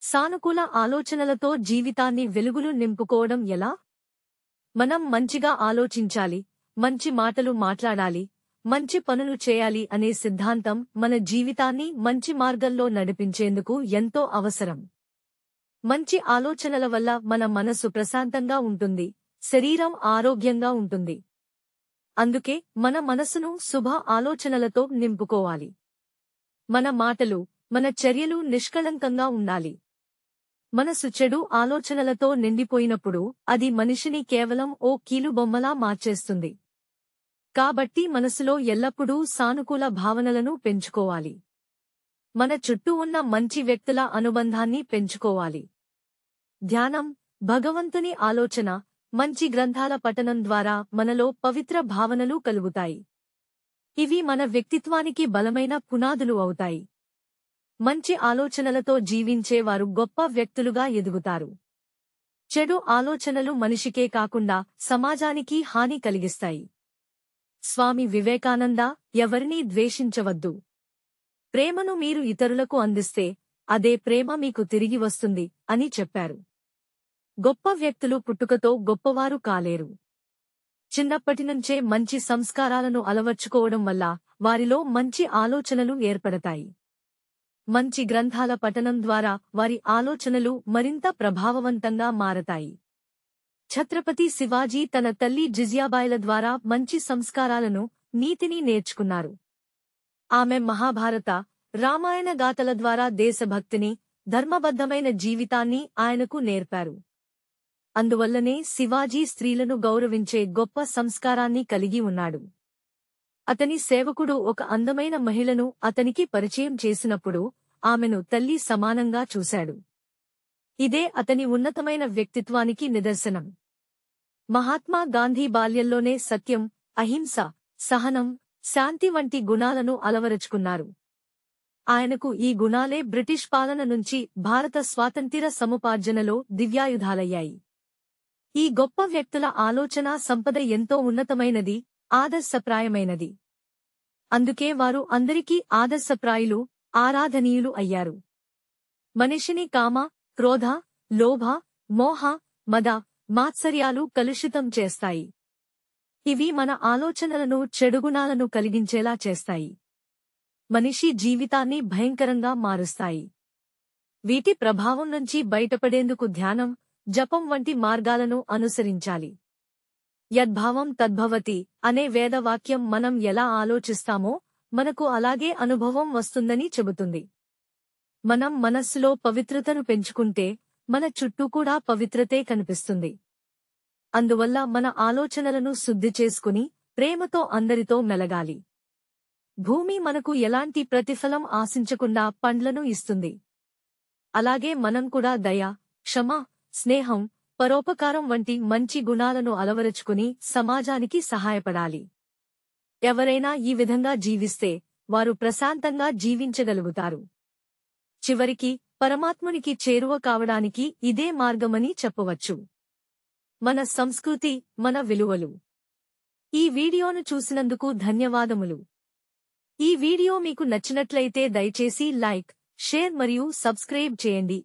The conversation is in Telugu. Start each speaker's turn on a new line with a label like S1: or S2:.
S1: సానుకూల ఆలోచనలతో జీవితాన్ని వెలుగులు నింపుకోవడం ఎలా? మనం మంచిగా ఆలోచించాలి, మంచి మాటలు మాట్లాడాలి, మంచి పనులు చేయాలి అనే సిద్ధాంతం మన జీవితాన్ని మంచి మార్గంలో నడిపించేందుకు ఎంతో అవసరం. మంచి ఆలోచనల వల్ల మన మనసు ప్రశాంతంగా ఉంటుంది, శరీరం ఆరోగ్యంగా ఉంటుంది. అందుకే మన మనసును శుభ ఆలోచనలతో నింపుకోవాలి. మన మాటలు, మన చర్యలు నిష్కళంకంగా ఉండాలి. మనసు చెడు ఆలోచనలతో నిండిపోయినప్పుడు అది మనిషిని కేవలం ఓ కీలుబొమ్మలా మార్చేస్తుంది. కాబట్టి మనసులో ఎల్లప్పుడూ సానుకూల భావనలను పెంచుకోవాలి. మన చుట్టూ ఉన్న మంచి వ్యక్తుల అనుబంధాన్ని పెంచుకోవాలి. ధ్యానం, భగవంతుని ఆలోచన, మంచి గ్రంథాల పఠనం ద్వారా మనలో పవిత్ర భావనలు కలుగుతాయి. ఇవి మన వ్యక్తిత్వానికి బలమైన పునాదులు అవుతాయి. మంచి ఆలోచనలతో జీవించే వారు గొప్ప వ్యక్తులుగా ఎదుగుతారు. చెడు ఆలోచనలు మనిషికే కాకుండా సమాజానికి హాని కలిగిస్తాయి. స్వామి వివేకానంద, ఎవరినీ ద్వేషించవద్దు. ప్రేమను మీరు ఇతరులకు అందిస్తే అదే ప్రేమ మీకు తిరిగి వస్తుంది అని చెప్పారు. గొప్ప వ్యక్తులు పుట్టుకతో గొప్పవారు కాలేరు. చిన్నప్పటినుంచే మంచి సంస్కారాలను అలవర్చుకోవడం వల్ల వారిలో మంచి ఆలోచనలు ఏర్పడతాయి. మంచి గ్రంథాల పఠనం ద్వారా వారి ఆలోచనలు మరింత ప్రభావవంతంగా మారతాయి. ఛత్రపతి శివాజీ తన తల్లి జిజియాబాయిల ద్వారా మంచి సంస్కారాలను, నీతిని నేర్చుకున్నారు. ఆమె మహాభారత, రామాయణ గాథల ద్వారా దేశభక్తిని, ధర్మబద్ధమైన జీవితాన్ని ఆయనకు నేర్పారు. అందువల్లనే శివాజీ స్త్రీలను గౌరవించే గొప్ప సంస్కారాన్ని కలిగి ఉన్నాడు. అతని సేవకుడు ఒక అందమైన మహిళను అతనికి పరిచయం చేసినప్పుడు ఆమెను తల్లి సమానంగా చూశాడు. ఇదే అతని ఉన్నతమైన వ్యక్తిత్వానికి నిదర్శనం. మహాత్మా గాంధీ బాల్యంలోనే సత్యం, అహింస, సహనం, శాంతి వంటి గుణాలను అలవరుచుకున్నారు. ఆయనకు ఈ గుణాలే బ్రిటిష్ పాలన నుంచి భారత స్వాతంత్ర్య సముపార్జనలో దివ్యాయుధాలయ్యాయి. ఈ గొప్ప వ్యక్తుల ఆలోచనా సంపద ఎంతో ఉన్నతమైనది, ఆదర్శప్రాయమైనది. అందుకే వారు అందరికీ ఆదర్శప్రాయులు, ఆరాధనీయులు అయ్యారు. మనిషిని కామ, క్రోధ, లోభ, మోహ, మద, మాత్సర్యాలు కలుషితం చేస్తాయి. ఇవి మన ఆలోచనలను, చెడుగుణాలను కలిగించేలా చేస్తాయి. మనిషి జీవితాన్ని భయంకరంగా మారుస్తాయి. వీటి ప్రభావం నుంచి బయటపడేందుకు ధ్యానం, జపం వంటి మార్గాలను అనుసరించాలి. యద్భావం తద్భవతి అనే వేదవాక్యం మనం ఎలా ఆలోచిస్తామో మనకు అలాగే అనుభవం వస్తుందని చెబుతుంది. మనం మనస్సులో పవిత్రతను పెంచుకుంటే మన చుట్టూ కూడా పవిత్రతే కనిపిస్తుంది. అందువల్ల మన ఆలోచనలను శుద్ధి చేసుకుని ప్రేమతో అందరితో మెలగాలి. భూమి మనకు ఎలాంటి ప్రతిఫలం ఆశించకుండా పండ్లను ఇస్తుంది. అలాగే మనం కూడా దయ, క్షమ, స్నేహం, పరోపకారం వంటి మంచి గుణాలను అలవరుచుకుని సమాజానికి సహాయపడాలి. ఎవరైనా ఈ విధంగా జీవిస్తే వారు ప్రశాంతంగా జీవించగలుగుతారు. చివరికి పరమాత్మునికి చేరువ కావడానికి ఇదే మార్గమని చెప్పవచ్చు. మన సంస్కృతి, మన విలువలు. ఈ వీడియోను చూసినందుకు ధన్యవాదములు. ఈ వీడియో మీకు నచ్చినట్లయితే దయచేసి లైక్, షేర్ మరియు సబ్స్క్రైబ్ చేయండి.